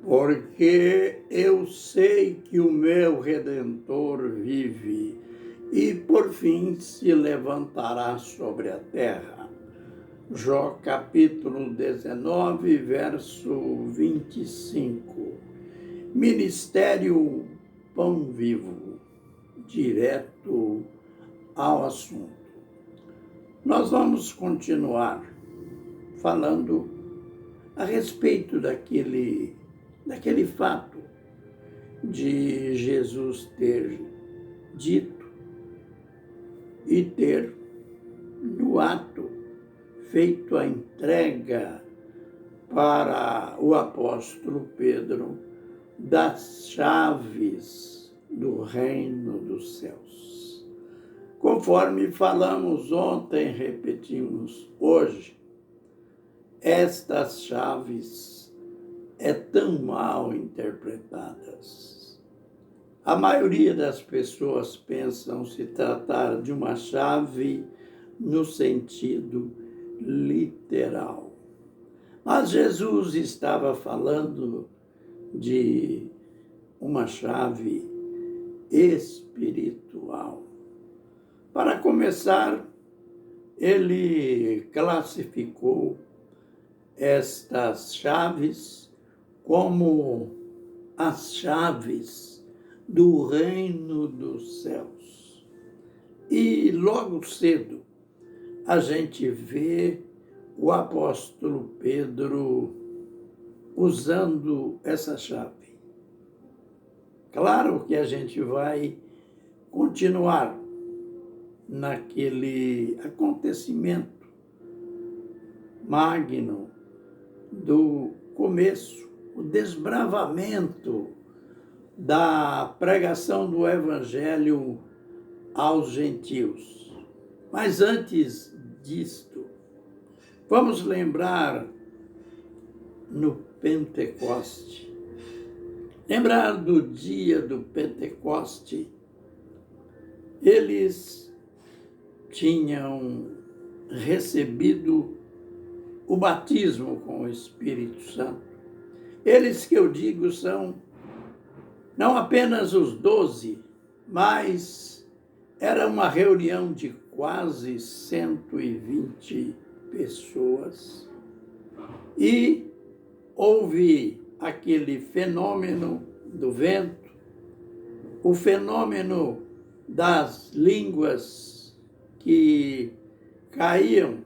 porque eu sei que o meu Redentor vive e por fim se levantará sobre a terra. Jó capítulo 19, verso 25. Ministério Pão Vivo, direto ao assunto. Nós vamos continuar falando a respeito daquele fato de Jesus ter dito e ter, no ato, feito a entrega para o apóstolo Pedro das chaves do reino dos céus. Conforme falamos ontem, repetimos hoje, estas chaves tão mal interpretadas. A maioria das pessoas pensam se tratar de uma chave no sentido literal. Mas Jesus estava falando de uma chave espiritual. Para começar, ele classificou estas chaves como as chaves do reino dos céus. E logo cedo a gente vê o apóstolo Pedro usando essa chave. Claro que a gente vai continuar naquele acontecimento magno do começo, o desbravamento da pregação do Evangelho aos gentios. Mas antes disto, vamos lembrar no Pentecoste. Lembrar do dia do Pentecoste, eles tinham recebido o batismo com o Espírito Santo. Eles que eu digo são não apenas os 12, mas era uma reunião de quase 120 pessoas. E houve aquele fenômeno do vento, o fenômeno das línguas que caíam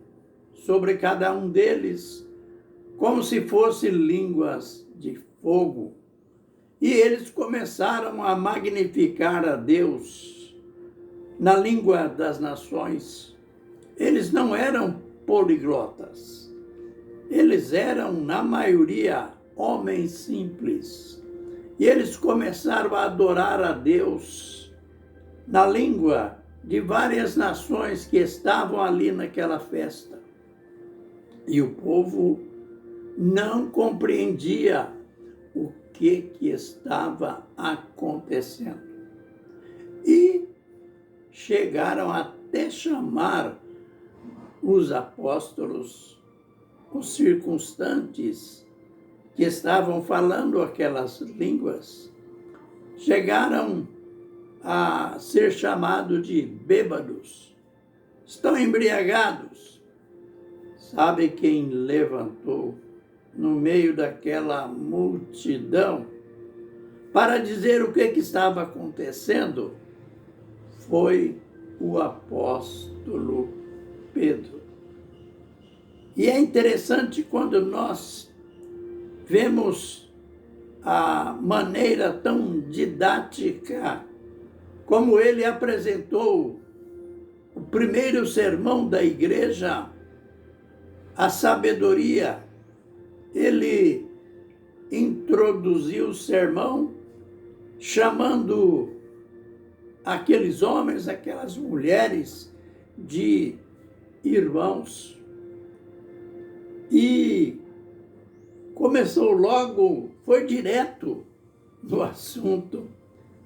sobre cada um deles, como se fossem línguas de fogo. E eles começaram a magnificar a Deus na língua das nações. Eles não eram poliglotas. Eles eram, na maioria, homens simples. E eles começaram a adorar a Deus na língua de várias nações que estavam ali naquela festa. E o povo não compreendia o que estava acontecendo. E chegaram até chamar os apóstolos, os circunstantes que estavam falando aquelas línguas, chegaram a ser chamados de bêbados. Estão embriagados. Sabe quem levantou no meio daquela multidão para dizer o que estava acontecendo? Foi o apóstolo Pedro. E é interessante quando nós vemos a maneira tão didática como ele apresentou o primeiro sermão da igreja, a sabedoria. Ele introduziu o sermão chamando aqueles homens, aquelas mulheres de irmãos. E começou logo, foi direto no assunto,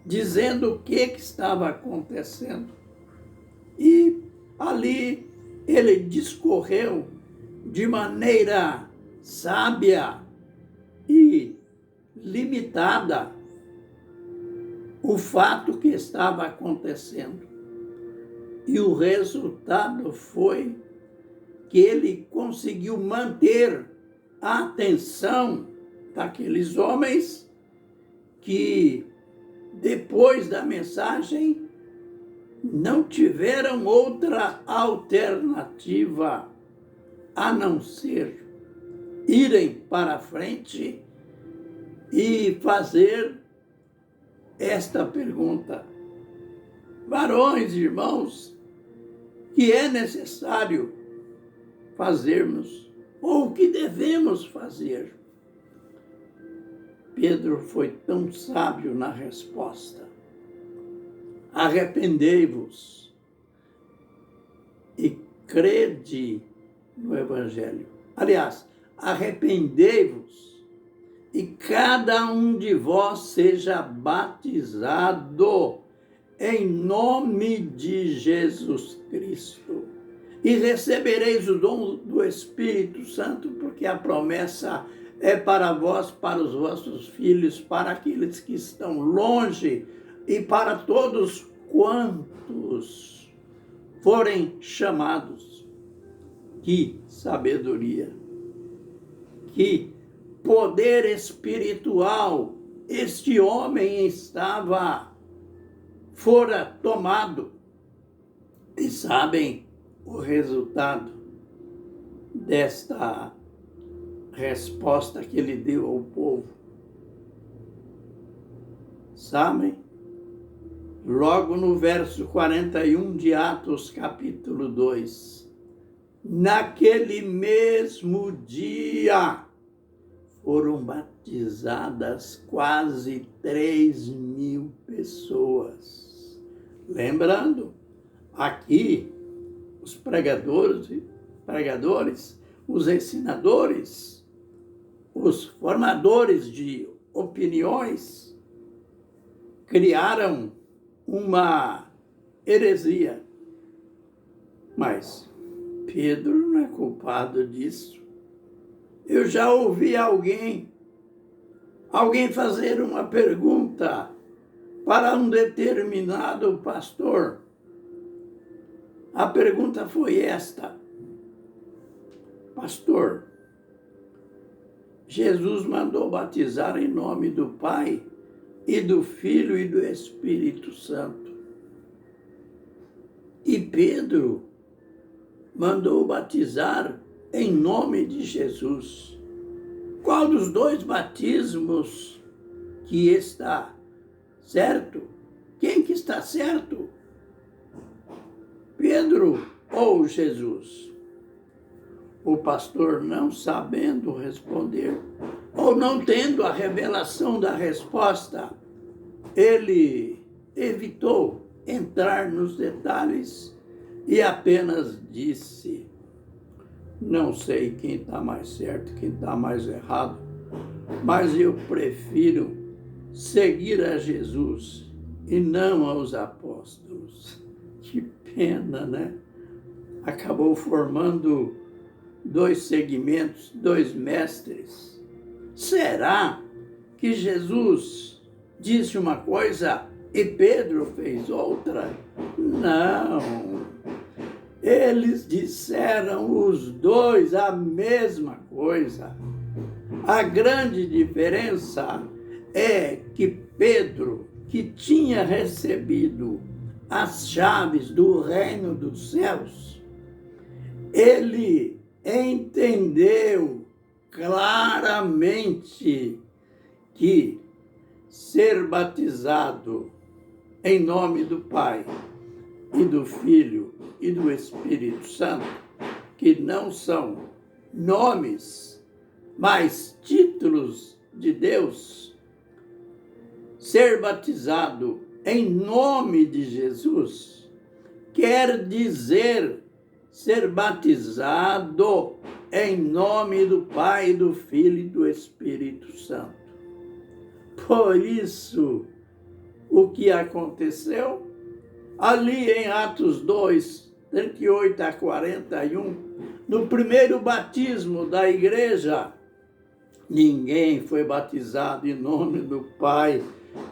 dizendo o que estava acontecendo. E ali ele discorreu de maneira sábia e limitada o fato que estava acontecendo. E o resultado foi que ele conseguiu manter a atenção daqueles homens que, depois da mensagem, não tiveram outra alternativa a não ser irem para frente e fazer esta pergunta: varões, irmãos, que é necessário fazermos ou o que devemos fazer? Pedro foi tão sábio na resposta: arrependei-vos e crede no Evangelho. Aliás, arrependei-vos e cada um de vós seja batizado em nome de Jesus Cristo. E recebereis o dom do Espírito Santo, porque a promessa é para vós, para os vossos filhos, para aqueles que estão longe e para todos quantos forem chamados. Que sabedoria, que poder espiritual este homem fora tomado. E sabem o resultado desta resposta que ele deu ao povo? Sabem? Logo no verso 41 de Atos, capítulo 2. Naquele mesmo dia foram batizadas quase 3.000 pessoas. Lembrando, aqui, os pregadores, os ensinadores, os formadores de opiniões, criaram uma heresia. Mas Pedro não é culpado disso. Eu já ouvi alguém fazer uma pergunta para um determinado pastor. A pergunta foi esta: pastor, Jesus mandou batizar em nome do Pai e do Filho e do Espírito Santo. E Pedro mandou batizar em nome de Jesus. Qual dos dois batismos que está certo? Quem que está certo? Pedro ou Jesus? O pastor, não sabendo responder, ou não tendo a revelação da resposta, ele evitou entrar nos detalhes e apenas disse: não sei quem está mais certo, quem está mais errado, mas eu prefiro seguir a Jesus e não aos apóstolos. Que pena, né? Acabou formando dois segmentos, dois mestres. Será que Jesus disse uma coisa e Pedro fez outra? Não. Eles disseram os dois a mesma coisa. A grande diferença é que Pedro, que tinha recebido as chaves do reino dos céus, ele entendeu claramente que ser batizado em nome do Pai e do Filho e do Espírito Santo, que não são nomes, mas títulos de Deus, ser batizado em nome de Jesus quer dizer ser batizado em nome do Pai, do Filho e do Espírito Santo. Por isso, o que aconteceu? Ali em Atos 2, 38 a 41, no primeiro batismo da igreja, Ninguém foi batizado em nome do Pai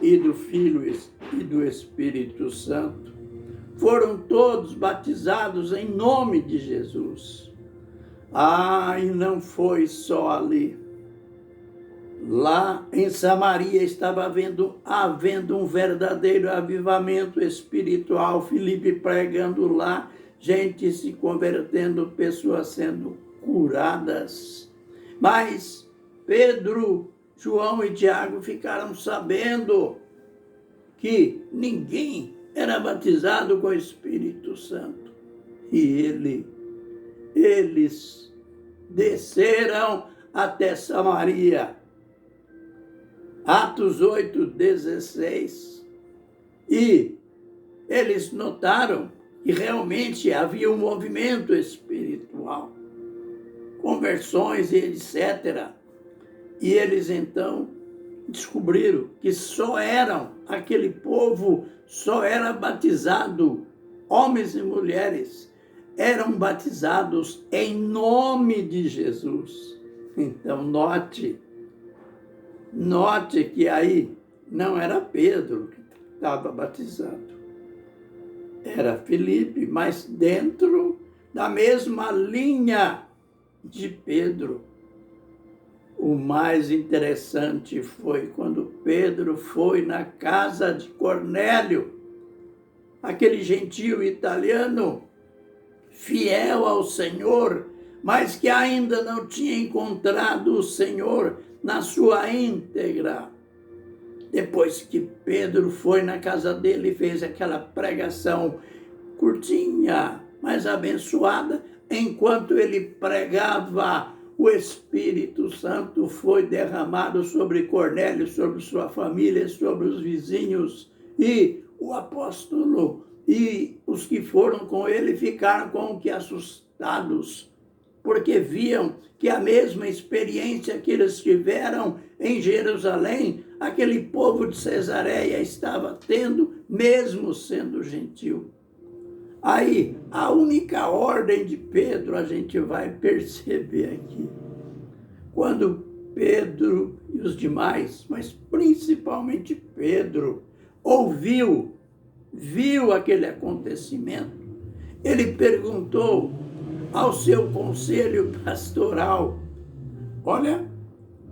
e do Filho e do Espírito Santo. Foram todos batizados em nome de Jesus. E não foi só ali. Lá em Samaria estava havendo um verdadeiro avivamento espiritual. Filipe pregando lá, gente se convertendo, pessoas sendo curadas. Mas Pedro, João e Tiago ficaram sabendo que ninguém era batizado com o Espírito Santo. E eles desceram até Samaria. Atos 8:16. E eles notaram que realmente havia um movimento espiritual, conversões e etc. E eles então descobriram que aquele povo só era batizado, homens e mulheres, eram batizados em nome de Jesus. Então note que aí não era Pedro que estava batizado, era Filipe, mas dentro da mesma linha de Pedro. O mais interessante foi quando Pedro foi na casa de Cornélio, aquele gentio italiano, fiel ao Senhor, mas que ainda não tinha encontrado o Senhor na sua íntegra. Depois que Pedro foi na casa dele e fez aquela pregação curtinha, mas abençoada, enquanto ele pregava, o Espírito Santo foi derramado sobre Cornélio, sobre sua família, sobre os vizinhos, e o apóstolo e os que foram com ele ficaram como que assustados, porque viam que a mesma experiência que eles tiveram em Jerusalém, aquele povo de Cesareia estava tendo, mesmo sendo gentil. Aí, a única ordem de Pedro, a gente vai perceber aqui. Quando Pedro e os demais, mas principalmente Pedro, viu aquele acontecimento, ele perguntou ao seu conselho pastoral: olha,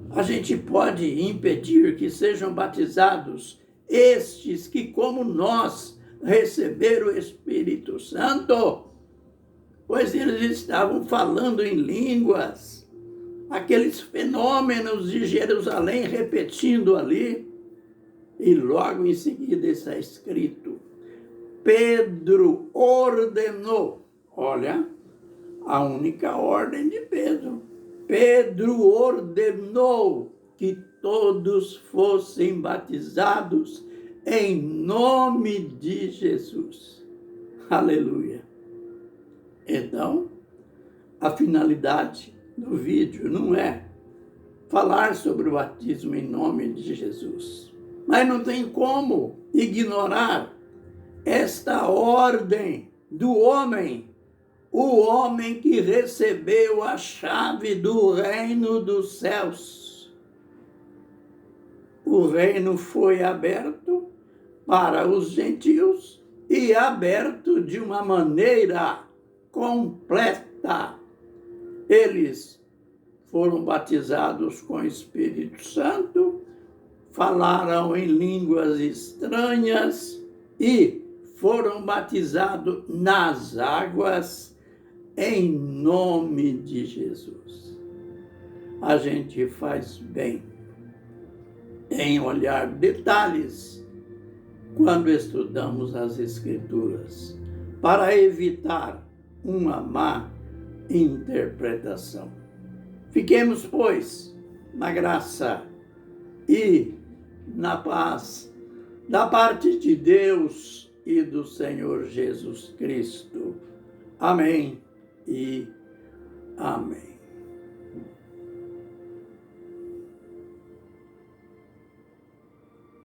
a gente pode impedir que sejam batizados estes que, como nós, receberam o Espírito Santo? Pois eles estavam falando em línguas, aqueles fenômenos de Jerusalém repetindo ali. E logo em seguida está escrito: Pedro ordenou. Olha, a única ordem de Pedro. Pedro ordenou que todos fossem batizados em nome de Jesus. Aleluia. Então, a finalidade do vídeo não é falar sobre o batismo em nome de Jesus, mas não tem como ignorar esta ordem do homem, o homem que recebeu a chave do reino dos céus. O reino foi aberto para os gentios e aberto de uma maneira completa. Eles foram batizados com o Espírito Santo, falaram em línguas estranhas e foram batizados nas águas em nome de Jesus. A gente faz bem em olhar detalhes quando estudamos as Escrituras, para evitar uma má interpretação. Fiquemos, pois, na graça e na paz da parte de Deus e do Senhor Jesus Cristo. Amém e amém.